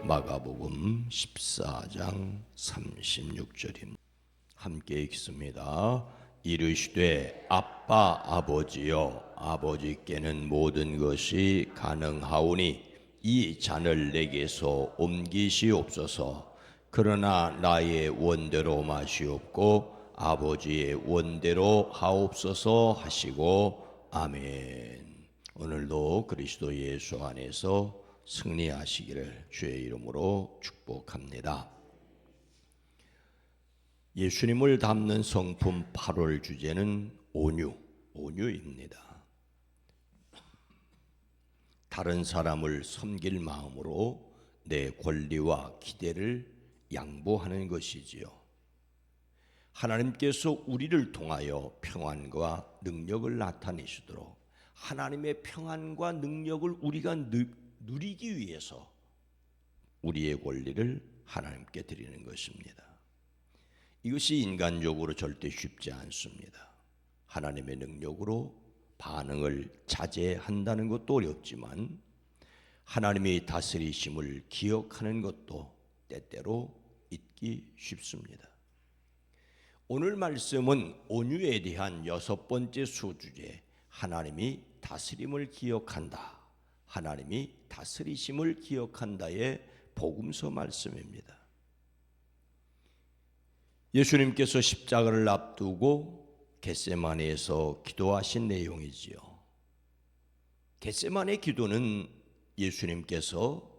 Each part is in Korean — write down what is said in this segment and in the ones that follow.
마가복음 14장 36절입니다. 함께 읽습니다. 이르시되 아빠 아버지여, 아버지께는 모든 것이 가능하오니 이 잔을 내게서 옮기시옵소서. 그러나 나의 원대로 마시옵고 아버지의 원대로 하옵소서 하시고 아멘. 오늘도 그리스도 예수 안에서 승리하시기를 주의 이름으로 축복합니다. 예수님을 담는 성품 8월 주제는 온유입니다. 다른 사람을 섬길 마음으로 내 권리와 기대를 양보하는 것이지요. 하나님께서 우리를 통하여 평안과 능력을 나타내시도록 하나님의 평안과 능력을 우리가 누리기 위해서 우리의 권리를 하나님께 드리는 것입니다. 이것이 인간적으로 절대 쉽지 않습니다. 하나님의 능력으로 반응을 자제한다는 것도 어렵지만 하나님의 다스리심을 기억하는 것도 때때로 잊기 쉽습니다. 오늘 말씀은 온유에 대한 6번째 소주제, 하나님이 다스림을 기억한다, 하나님이 다스리심을 기억한다의 복음서 말씀입니다. 예수님께서 십자가를 앞두고 겟세마네에서 기도하신 내용이지요. 겟세마네 기도는 예수님께서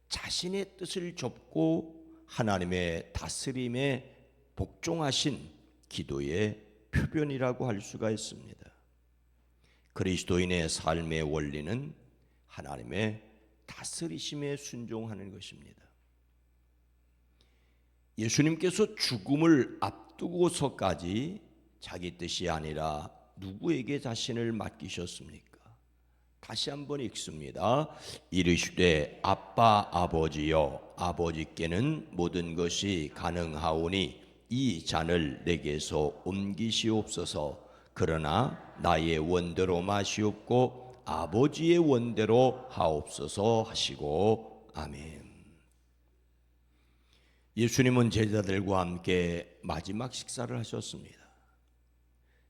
자신의 뜻을 접고 하나님의 다스림에 복종하신 기도의 표변이라고 할 수가 있습니다. 그리스도인의 삶의 원리는 하나님의 다스리심에 순종하는 것입니다. 예수님께서 죽음을 앞두고서까지 자기 뜻이 아니라 누구에게 자신을 맡기셨습니까? 다시 한번 읽습니다. 이르시되 아빠 아버지여, 아버지께는 모든 것이 가능하오니 이 잔을 내게서 옮기시옵소서. 그러나 나의 원대로 마시옵고 아버지의 원대로 하옵소서 하시고 아멘. 예수님은 제자들과 함께 마지막 식사를 하셨습니다.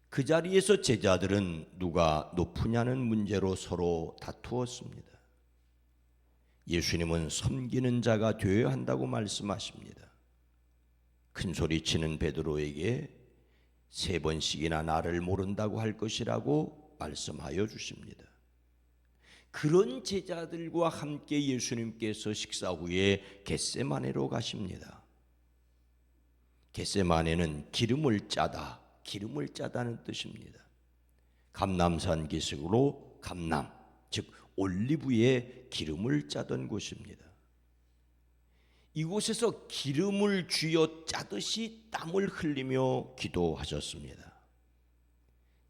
그 자리에서 제자들은 누가 높으냐는 문제로 서로 다투었습니다. 예수님은 섬기는 자가 되어야 한다고 말씀하십니다. 큰소리치는 베드로에게 3번씩이나 나를 모른다고 할 것이라고 말씀하여 주십니다. 그런 제자들과 함께 예수님께서 식사 후에 겟세마네로 가십니다. 겟세마네는 기름을 짜다는 뜻입니다. 감람산 기슭으로 감람, 즉 올리브에 기름을 짜던 곳입니다. 이곳에서 기름을 쥐어 짜듯이 땀을 흘리며 기도하셨습니다.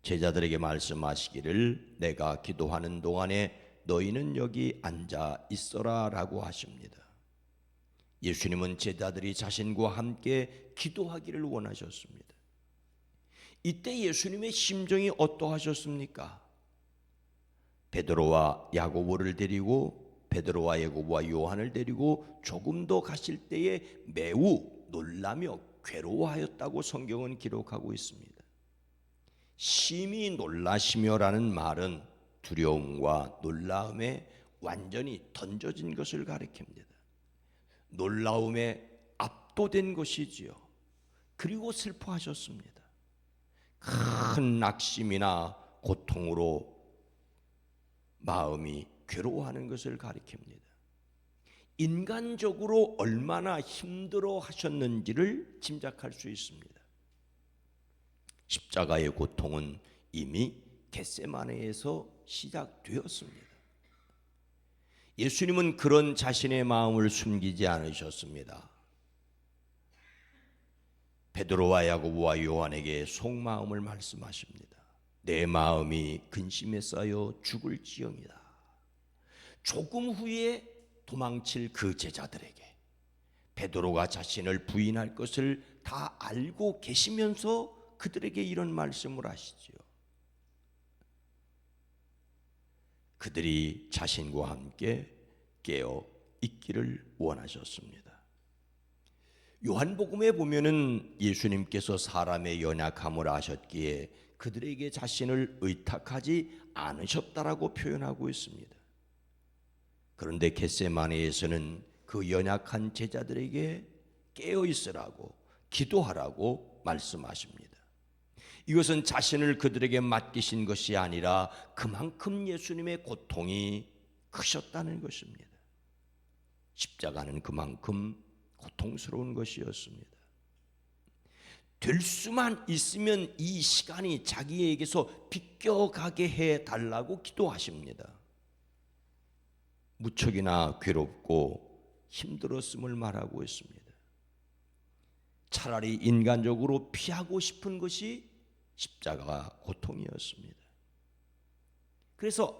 제자들에게 말씀하시기를 내가 기도하는 동안에 너희는 여기 앉아 있어라 라고 하십니다. 예수님은 제자들이 자신과 함께 기도하기를 원하셨습니다. 이때 예수님의 심정이 어떠하셨습니까? 베드로와 야고보를 데리고 베드로와 야고보와 요한을 데리고 조금 더 가실 때에 매우 놀라며 괴로워하였다고 성경은 기록하고 있습니다. 심히 놀라시며라는 말은 두려움과 놀라움에 완전히 던져진 것을 가리킵니다. 놀라움에 압도된 것이지요. 그리고 슬퍼하셨습니다. 큰 낙심이나 고통으로 마음이 괴로워하는 것을 가리킵니다. 인간적으로 얼마나 힘들어 하셨는지를 짐작할 수 있습니다. 십자가의 고통은 이미 겟세마네에서 시작되었습니다. 예수님은 그런 자신의 마음을 숨기지 않으셨습니다. 베드로와 야고보와 요한에게 속마음을 말씀하십니다. 내 마음이 근심에 쌓여 죽을지언이다. 조금 후에 도망칠 그 제자들에게 베드로가 자신을 부인할 것을 다 알고 계시면서 그들에게 이런 말씀을 하시지요. 그들이 자신과 함께 깨어 있기를 원하셨습니다. 요한복음에 보면은 예수님께서 사람의 연약함을 아셨기에 그들에게 자신을 의탁하지 않으셨다라고 표현하고 있습니다. 그런데 겟세마네에서는 그 연약한 제자들에게 깨어 있으라고 기도하라고 말씀하십니다. 이것은 자신을 그들에게 맡기신 것이 아니라 그만큼 예수님의 고통이 크셨다는 것입니다. 십자가는 그만큼 고통스러운 것이었습니다. 될 수만 있으면 이 시간이 자기에게서 비껴가게 해달라고 기도하십니다. 무척이나 괴롭고 힘들었음을 말하고 있습니다. 차라리 인간적으로 피하고 싶은 것이 십자가 고통이었습니다. 그래서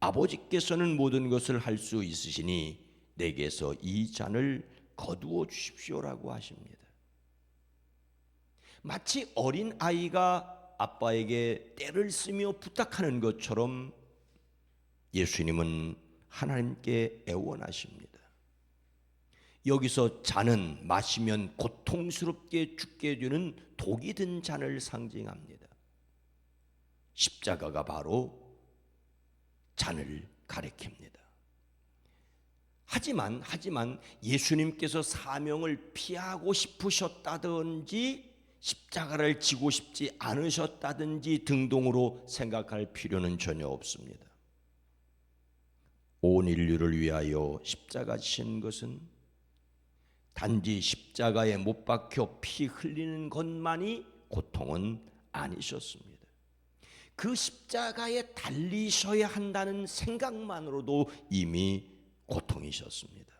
아버지께서는 모든 것을 할 수 있으시니 내게서 이 잔을 거두어 주십시오라고 하십니다. 마치 어린 아이가 아빠에게 떼를 쓰며 부탁하는 것처럼 예수님은 하나님께 애원하십니다. 여기서 잔은 마시면 고통스럽게 죽게 되는 독이 든 잔을 상징합니다. 십자가가 바로 잔을 가리킵니다. 하지만 예수님께서 사명을 피하고 싶으셨다든지 십자가를 지고 싶지 않으셨다든지 등등으로 생각할 필요는 전혀 없습니다. 온 인류를 위하여 십자가 지신 것은 단지 십자가에 못 박혀 피 흘리는 것만이 고통은 아니셨습니다. 그 십자가에 달리셔야 한다는 생각만으로도 이미 고통이셨습니다.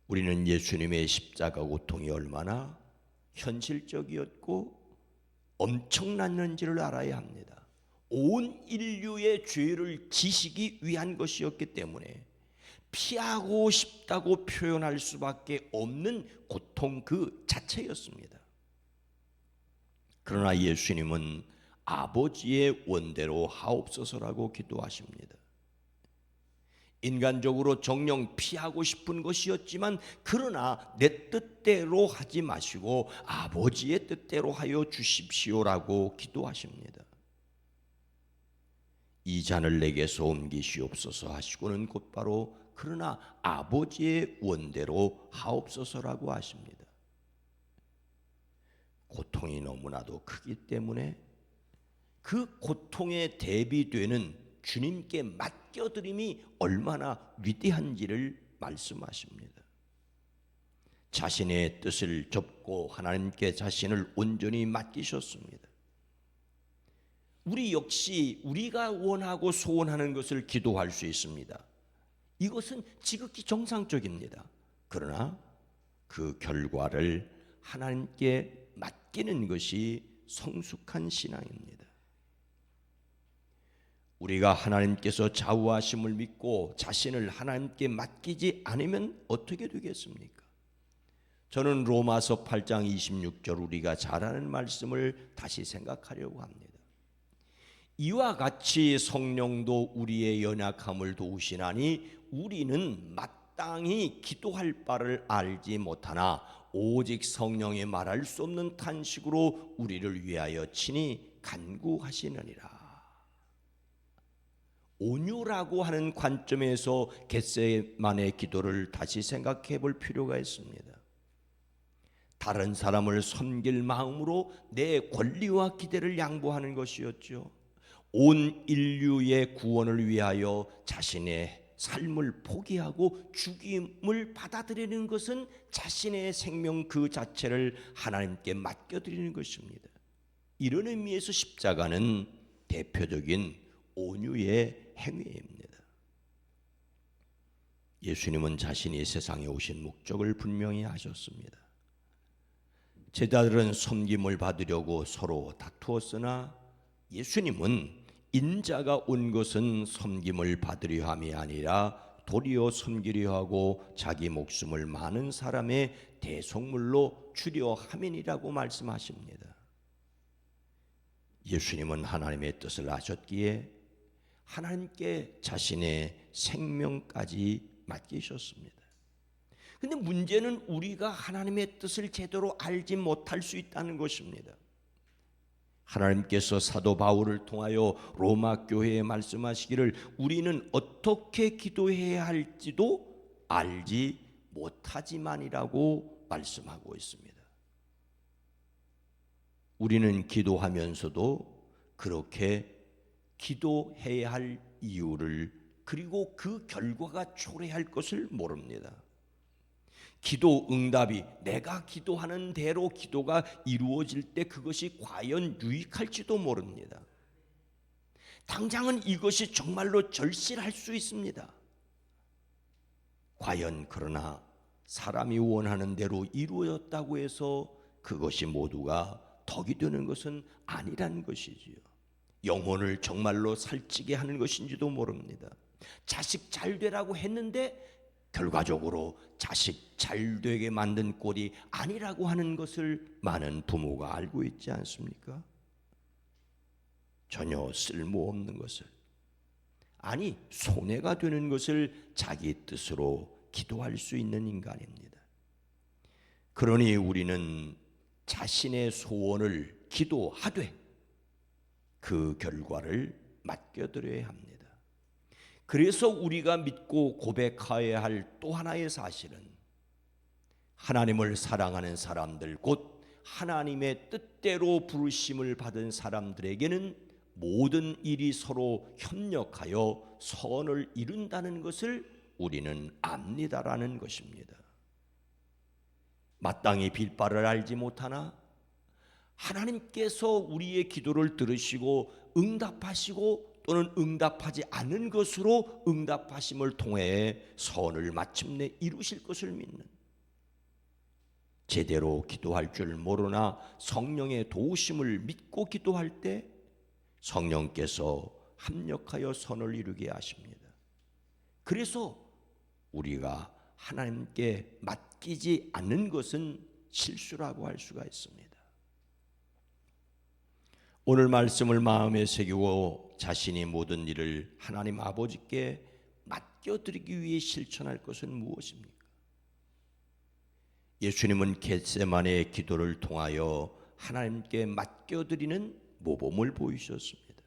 우리는 예수님의 십자가 고통이 얼마나 현실적이었고 엄청났는지를 알아야 합니다. 온 인류의 죄를 지시기 위한 것이었기 때문에 피하고 싶다고 표현할 수밖에 없는 고통 그 자체였습니다. 그러나 예수님은 아버지의 원대로 하옵소서라고 기도하십니다. 인간적으로 정녕 피하고 싶은 것이었지만 그러나 내 뜻대로 하지 마시고 아버지의 뜻대로 하여 주십시오라고 기도하십니다. 이 잔을 내게서 옮기시옵소서 하시고는 곧바로 그러나 아버지의 원대로 하옵소서라고 하십니다. 고통이 너무나도 크기 때문에 그 고통에 대비되는 주님께 맡겨드림이 얼마나 위대한지를 말씀하십니다. 자신의 뜻을 접고 하나님께 자신을 온전히 맡기셨습니다. 우리 역시 우리가 원하고 소원하는 것을 기도할 수 있습니다. 이것은 지극히 정상적입니다. 그러나 그 결과를 하나님께 맡기는 것이 성숙한 신앙입니다. 우리가 하나님께서 좌우하심을 믿고 자신을 하나님께 맡기지 않으면 어떻게 되겠습니까? 저는 로마서 8장 26절 우리가 잘 아는 말씀을 다시 생각하려고 합니다. 이와 같이 성령도 우리의 연약함을 도우시나니 우리는 마땅히 기도할 바를 알지 못하나 오직 성령이 말할 수 없는 탄식으로 우리를 위하여 친히 간구하시느니라. 온유라고 하는 관점에서 겟세마네 기도를 다시 생각해 볼 필요가 있습니다. 다른 사람을 섬길 마음으로 내 권리와 기대를 양보하는 것이었죠. 온 인류의 구원을 위하여 자신의 삶을 포기하고 죽임을 받아들이는 것은 자신의 생명 그 자체를 하나님께 맡겨드리는 것입니다. 이런 의미에서 십자가는 대표적인 온유의 행위입니다. 예수님은 자신이 세상에 오신 목적을 분명히 하셨습니다. 제자들은 섬김을 받으려고 서로 다투었으나 예수님은 인자가 온 것은 섬김을 받으려 함이 아니라 도리어 섬기려 하고 자기 목숨을 많은 사람의 대속물로 주려 함이니라고 말씀하십니다. 예수님은 하나님의 뜻을 아셨기에 하나님께 자신의 생명까지 맡기셨습니다. 근데 문제는 우리가 하나님의 뜻을 제대로 알지 못할 수 있다는 것입니다. 하나님께서 사도 바울을 통하여 로마 교회에 말씀하시기를 우리는 어떻게 기도해야 할지도 알지 못하지만이라고 말씀하고 있습니다. 우리는 기도하면서도 그렇게 기도해야 할 이유를 그리고 그 결과가 초래할 것을 모릅니다. 기도 응답이 내가 기도하는 대로 기도가 이루어질 때 그것이 과연 유익할지도 모릅니다. 당장은 이것이 정말로 절실할 수 있습니다. 과연 그러나 사람이 원하는 대로 이루어졌다고 해서 그것이 모두가 덕이 되는 것은 아니라는 것이지요. 영혼을 정말로 살찌게 하는 것인지도 모릅니다. 자식 잘 되라고 했는데 결과적으로 자식 잘 되게 만든 꼴이 아니라고 하는 것을 많은 부모가 알고 있지 않습니까? 전혀 쓸모없는 것을, 아니 손해가 되는 것을 자기 뜻으로 기도할 수 있는 인간입니다. 그러니 우리는 자신의 소원을 기도하되 그 결과를 맡겨드려야 합니다. 그래서 우리가 믿고 고백해야 할 또 하나의 사실은 하나님을 사랑하는 사람들, 곧 하나님의 뜻대로 부르심을 받은 사람들에게는 모든 일이 서로 협력하여 선을 이룬다는 것을 우리는 압니다라는 것입니다. 마땅히 빌바를 알지 못하나 하나님께서 우리의 기도를 들으시고 응답하시고 또는 응답하지 않은 것으로 응답하심을 통해 선을 마침내 이루실 것을 믿는, 제대로 기도할 줄 모르나 성령의 도우심을 믿고 기도할 때 성령께서 합력하여 선을 이루게 하십니다. 그래서 우리가 하나님께 맡기지 않는 것은 실수라고 할 수가 있습니다. 오늘 말씀을 마음에 새기고 자신이 모든 일을 하나님 아버지께 맡겨드리기 위해 실천할 것은 무엇입니까? 예수님은 겟세마네의 기도를 통하여 하나님께 맡겨드리는 모범을 보이셨습니다.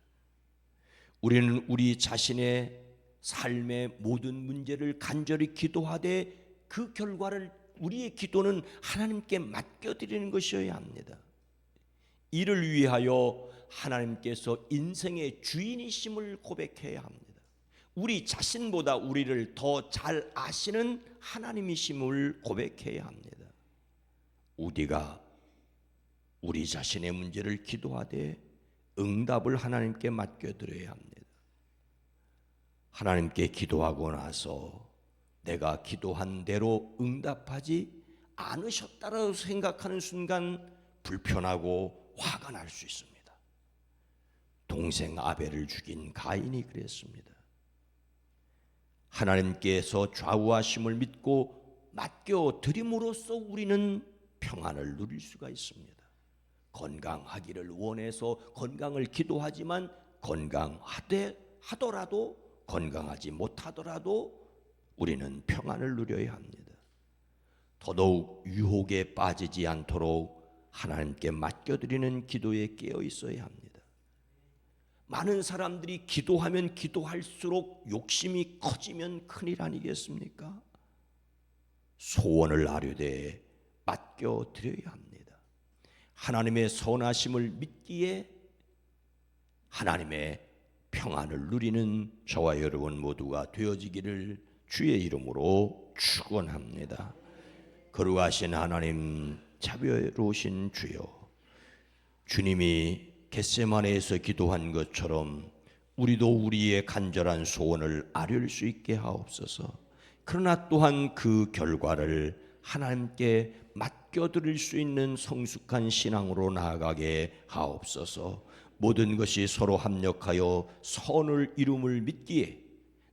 우리는 우리 자신의 삶의 모든 문제를 간절히 기도하되 그 결과를, 우리의 기도는 하나님께 맡겨드리는 것이어야 합니다. 이를 위하여 하나님께서 인생의 주인이심을 고백해야 합니다. 우리 자신보다 우리를 더 잘 아시는 하나님이심을 고백해야 합니다. 우리가 우리 자신의 문제를 기도하되 응답을 하나님께 맡겨드려야 합니다. 하나님께 기도하고 나서 내가 기도한 대로 응답하지 않으셨다라고 생각하는 순간 불편하고 화가 날 수 있습니다. 동생 아벨을 죽인 가인이 그랬습니다. 하나님께서 좌우하심을 믿고 맡겨드림으로써 우리는 평안을 누릴 수가 있습니다. 건강하기를 원해서 건강을 기도하지만 건강하더라도 건강하지 못하더라도 우리는 평안을 누려야 합니다. 더더욱 유혹에 빠지지 않도록 하나님께 맡겨드리는 기도에 깨어 있어야 합니다. 많은 사람들이 기도하면 기도할수록 욕심이 커지면 큰일 아니겠습니까? 소원을 아뢰되 맡겨드려야 합니다. 하나님의 선하심을 믿기에 하나님의 평안을 누리는 저와 여러분 모두가 되어지기를 주의 이름으로 축원합니다. 거룩하신 하나님, 자비로우신 주여, 주님이 겟세마네에서 기도한 것처럼 우리도 우리의 간절한 소원을 아뢰을 수 있게 하옵소서. 그러나 또한 그 결과를 하나님께 맡겨드릴 수 있는 성숙한 신앙으로 나아가게 하옵소서. 모든 것이 서로 합력하여 선을 이룸을 믿기에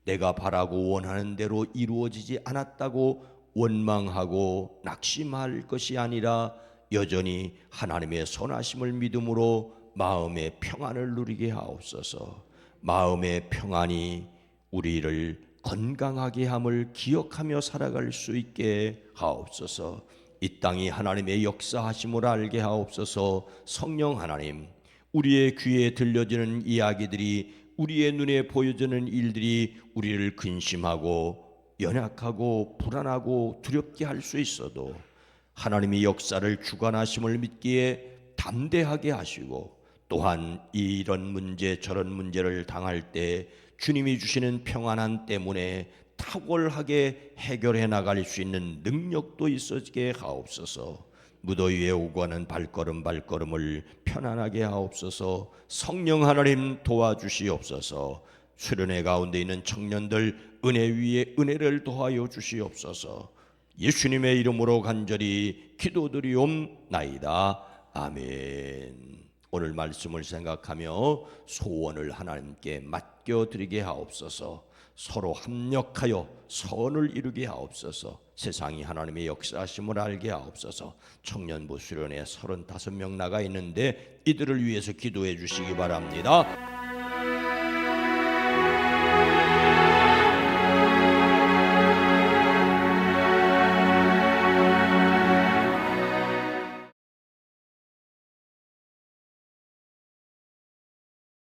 내가 바라고 원하는 대로 이루어지지 않았다고 원망하고 낙심할 것이 아니라 여전히 하나님의 선하심을 믿음으로 마음의 평안을 누리게 하옵소서. 마음의 평안이 우리를 건강하게 함을 기억하며 살아갈 수 있게 하옵소서. 이 땅이 하나님의 역사하심을 알게 하옵소서. 성령 하나님, 우리의 귀에 들려지는 이야기들이, 우리의 눈에 보여지는 일들이 우리를 근심하고 연약하고 불안하고 두렵게 할 수 있어도 하나님의 역사를 주관하심을 믿기에 담대하게 하시고, 또한 이런 문제 저런 문제를 당할 때 주님이 주시는 평안함 때문에 탁월하게 해결해 나갈 수 있는 능력도 있어지게 하옵소서. 무더위에 오고 가는 발걸음을 편안하게 하옵소서. 성령 하나님 도와주시옵소서. 수련회 가운데 있는 청년들 은혜 위에 은혜를 더하여 주시옵소서. 예수님의 이름으로 간절히 기도드리옵나이다. 아멘. 오늘 말씀을 생각하며 소원을 하나님께 맡겨드리게 하옵소서. 서로 합력하여 선을 이루게 하옵소서. 세상이 하나님의 역사하심을 알게 하옵소서. 청년부 수련회 35명 나가 있는데 이들을 위해서 기도해 주시기 바랍니다.